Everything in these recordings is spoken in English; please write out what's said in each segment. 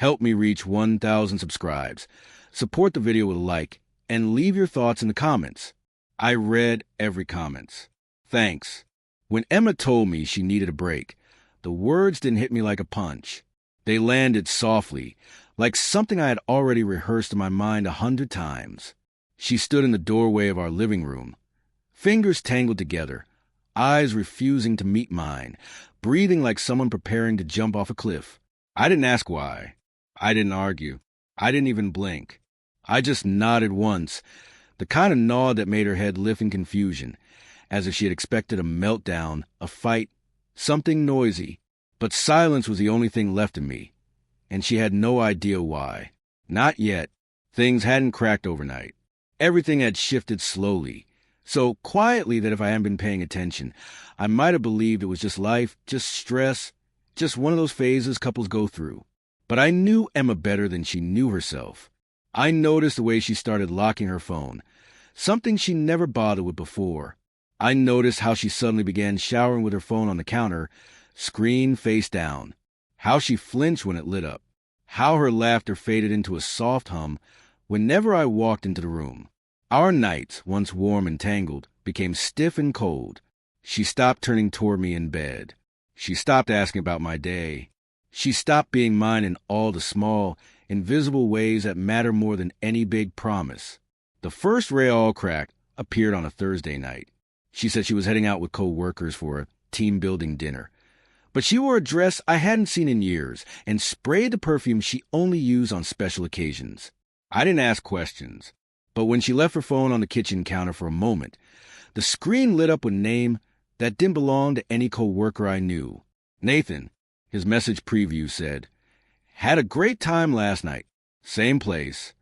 Help me reach 1,000 subscribes. Support the video with a like, and leave your thoughts in the comments. I read every comment. Thanks. When Emma told me she needed a break, the words didn't hit me like a punch. They landed softly, like something I had already rehearsed in my mind 100 times. She stood in the doorway of our living room, fingers tangled together, eyes refusing to meet mine, breathing like someone preparing to jump off a cliff. I didn't ask why. I didn't argue. I didn't even blink. I just nodded once, the kind of nod that made her head lift in confusion, as if she had expected a meltdown, a fight, something noisy. But silence was the only thing left in me, and she had no idea why. Not yet. Things hadn't cracked overnight. Everything had shifted slowly, so quietly that if I hadn't been paying attention, I might have believed it was just life, just stress, just one of those phases couples go through. But I knew Emma better than she knew herself. I noticed the way she started locking her phone, something she never bothered with before. I noticed how she suddenly began showering with her phone on the counter, screen face down, how she flinched when it lit up, how her laughter faded into a soft hum whenever I walked into the room. Our nights, once warm and tangled, became stiff and cold. She stopped turning toward me in bed. She stopped asking about my day. She stopped being mine in all the small, invisible ways that matter more than any big promise. The first ray all cracked appeared on a Thursday night. She said she was heading out with co-workers for a team-building dinner. But she wore a dress I hadn't seen in years and sprayed the perfume she only used on special occasions. I didn't ask questions, but when she left her phone on the kitchen counter for a moment, the screen lit up with a name that didn't belong to any co-worker I knew. Nathan, his message preview said, "Had a great time last night. Same place."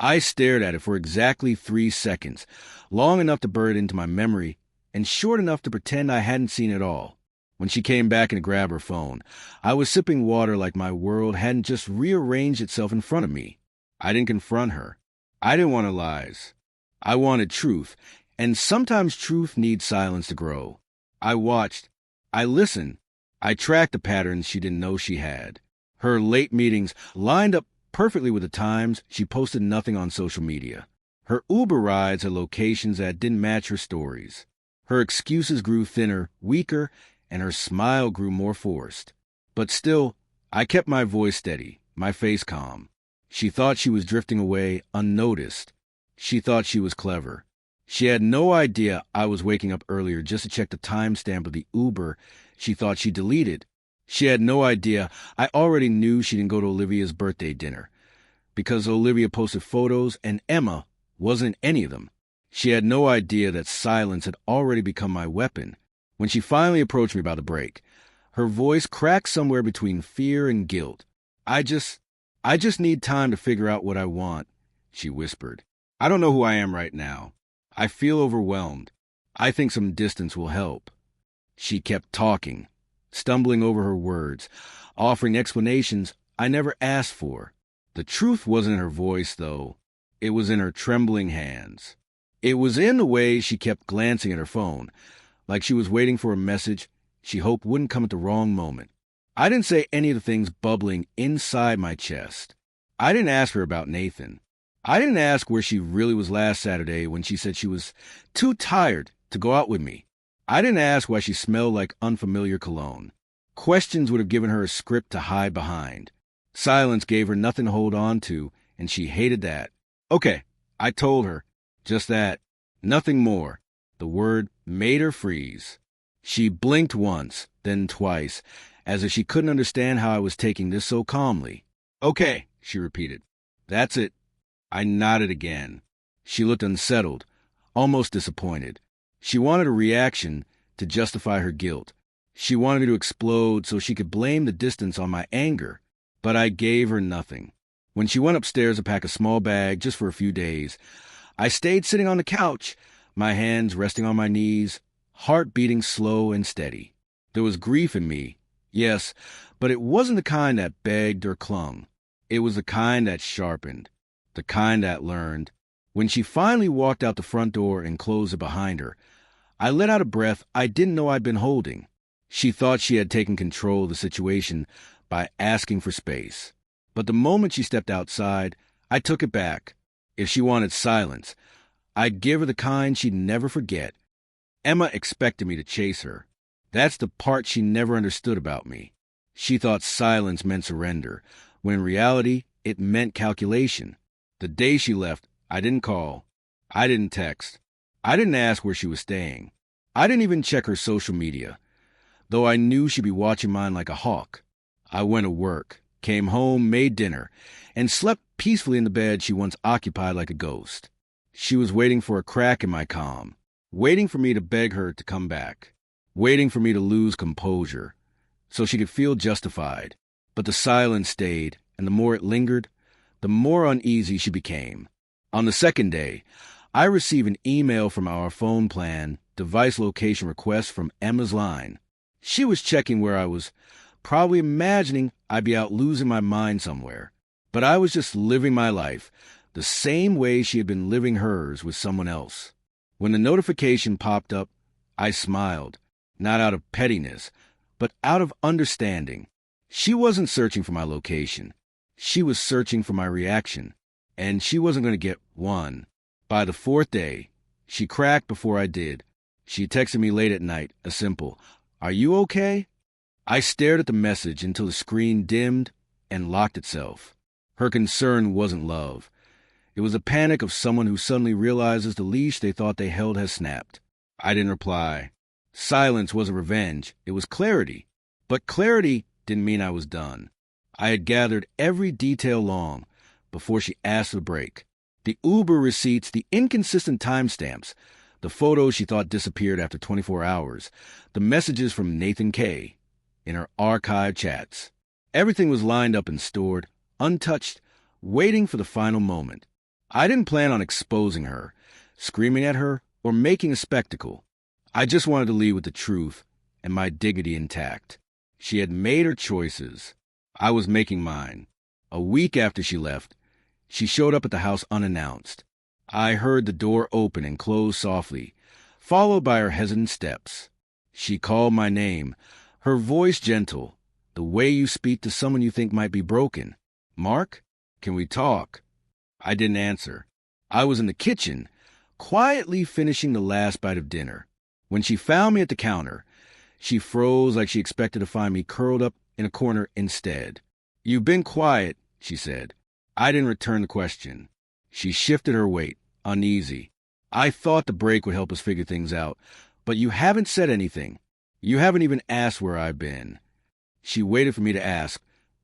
I stared at it for exactly 3 seconds, long enough to burn it into my memory and short enough to pretend I hadn't seen it all. When she came back and grabbed her phone, I was sipping water like my world hadn't just rearranged itself in front of me. I didn't confront her. I didn't want her lies. I wanted truth, and sometimes truth needs silence to grow. I watched. I listened. I tracked the patterns she didn't know she had. Her late meetings lined up perfectly with the times she posted nothing on social media. Her Uber rides had locations that didn't match her stories. Her excuses grew thinner, weaker, and her smile grew more forced. But still, I kept my voice steady, my face calm. She thought she was drifting away unnoticed. She thought she was clever. She had no idea I was waking up earlier just to check the timestamp of the Uber she thought she deleted. She had no idea I already knew she didn't go to Olivia's birthday dinner, because Olivia posted photos and Emma wasn't in any of them. She had no idea that silence had already become my weapon. When she finally approached me about the break, her voice cracked somewhere between fear and guilt. I just need time to figure out what I want," she whispered. "I don't know who I am right now. I feel overwhelmed. I think some distance will help." She kept talking, stumbling over her words, offering explanations I never asked for. The truth wasn't in her voice, though. It was in her trembling hands. It was in the way she kept glancing at her phone, like she was waiting for a message she hoped wouldn't come at the wrong moment. I didn't say any of the things bubbling inside my chest. I didn't ask her about Nathan. I didn't ask where she really was last Saturday when she said she was too tired to go out with me. I didn't ask why she smelled like unfamiliar cologne. Questions would have given her a script to hide behind. Silence gave her nothing to hold on to, and she hated that. Okay, I told her. Just that. Nothing more. The word made her freeze. She blinked once, then twice, as if she couldn't understand how I was taking this so calmly. "Okay," she repeated. "That's it." I nodded again. She looked unsettled, almost disappointed. She wanted a reaction to justify her guilt. She wanted me to explode so she could blame the distance on my anger. But I gave her nothing. When she went upstairs to pack a small bag just for a few days, I stayed sitting on the couch, my hands resting on my knees, heart beating slow and steady. There was grief in me, yes, but it wasn't the kind that begged or clung. It was the kind that sharpened, the kind that learned. When she finally walked out the front door and closed it behind her, I let out a breath I didn't know I'd been holding. She thought she had taken control of the situation by asking for space. But the moment she stepped outside, I took it back. If she wanted silence, I'd give her the kind she'd never forget. Emma expected me to chase her. That's the part she never understood about me. She thought silence meant surrender, when in reality, it meant calculation. The day she left, I didn't call. I didn't text. I didn't ask where she was staying. I didn't even check her social media, though I knew she'd be watching mine like a hawk. I went to work, came home, made dinner, and slept peacefully in the bed she once occupied like a ghost. She was waiting for a crack in my calm, waiting for me to beg her to come back, waiting for me to lose composure, so she could feel justified. But the silence stayed, and the more it lingered, the more uneasy she became. On the second day, I received an email from our phone plan device location request from Emma's line. She was checking where I was, probably imagining I'd be out losing my mind somewhere. But I was just living my life, the same way she had been living hers with someone else. When the notification popped up, I smiled, not out of pettiness, but out of understanding. She wasn't searching for my location. She was searching for my reaction, and she wasn't going to get one. By the fourth day, she cracked before I did. She texted me late at night, a simple, "Are you okay?" I stared at the message until the screen dimmed and locked itself. Her concern wasn't love. It was the panic of someone who suddenly realizes the leash they thought they held has snapped. I didn't reply. Silence wasn't revenge. It was clarity. But clarity didn't mean I was done. I had gathered every detail long before she asked for the break. The Uber receipts, the inconsistent timestamps, the photos she thought disappeared after 24 hours, the messages from Nathan K. in her archived chats. Everything was lined up and stored, untouched, waiting for the final moment. I didn't plan on exposing her, screaming at her, or making a spectacle. I just wanted to leave with the truth and my dignity intact. She had made her choices. I was making mine. A week after she left, she showed up at the house unannounced. I heard the door open and close softly, followed by her hesitant steps. She called my name, her voice gentle, the way you speak to someone you think might be broken. "Mark, can we talk?" I didn't answer. I was in the kitchen, quietly finishing the last bite of dinner. When she found me at the counter, she froze like she expected to find me curled up in a corner instead. "You've been quiet," she said. I didn't return the question. She shifted her weight, uneasy. "I thought the break would help us figure things out, but you haven't said anything. You haven't even asked where I've been." She waited for me to ask,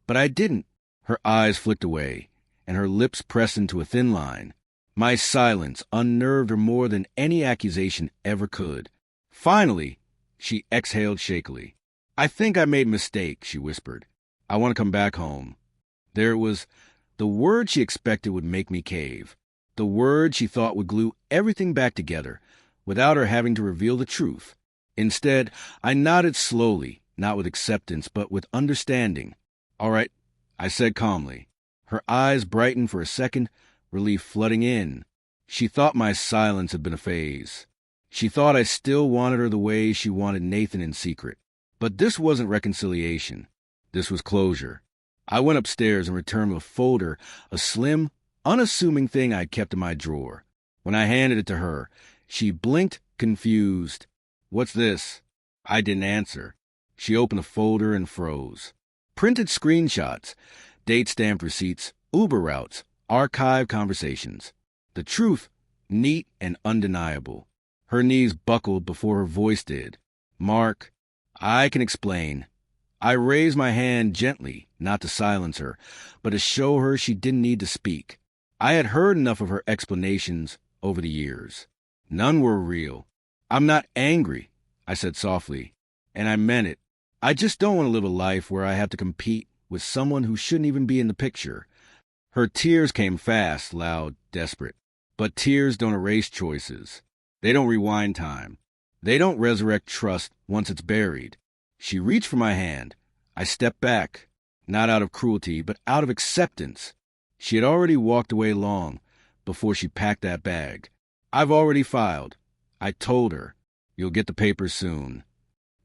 but I didn't. Her eyes flicked away, and her lips pressed into a thin line. My silence unnerved her more than any accusation ever could. Finally, she exhaled shakily. "I think I made a mistake," she whispered. "I want to come back home." There it was. The word she expected would make me cave. The word she thought would glue everything back together, without her having to reveal the truth. Instead, I nodded slowly, not with acceptance, but with understanding. "All right," I said calmly. Her eyes brightened for a second, relief flooding in. She thought my silence had been a phase. She thought I still wanted her the way she wanted Nathan in secret. But this wasn't reconciliation. This was closure. I went upstairs and returned with a folder, a slim, unassuming thing I'd kept in my drawer. When I handed it to her, she blinked, confused. "What's this?" I didn't answer. She opened the folder and froze. Printed screenshots, date-stamped receipts, Uber routes, archived conversations. The truth, neat and undeniable. Her knees buckled before her voice did. "Mark, I can explain." I raised my hand gently, not to silence her, but to show her she didn't need to speak. I had heard enough of her explanations over the years. None were real. "I'm not angry," I said softly, and I meant it. I just don't want to live a life where I have to compete with someone who shouldn't even be in the picture. Her tears came fast, loud, desperate. But tears don't erase choices. They don't rewind time. They don't resurrect trust once it's buried. She reached for my hand. I stepped back, not out of cruelty, but out of acceptance. She had already walked away long before she packed that bag. "I've already filed." I told her. "You'll get the papers soon."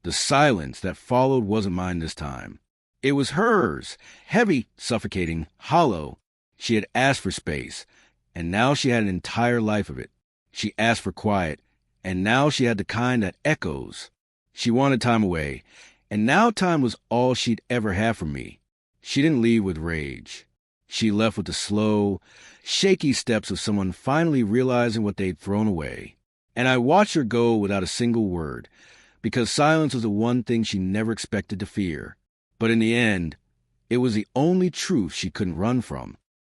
The silence that followed wasn't mine this time. It was hers, heavy, suffocating, hollow. She had asked for space, and now she had an entire life of it. She asked for quiet, and now she had the kind that echoes. She wanted time away, and now time was all she'd ever have from me. She didn't leave with rage. She left with the slow, shaky steps of someone finally realizing what they'd thrown away. And I watched her go without a single word, because silence was the one thing she never expected to fear. But in the end, it was the only truth she couldn't run from.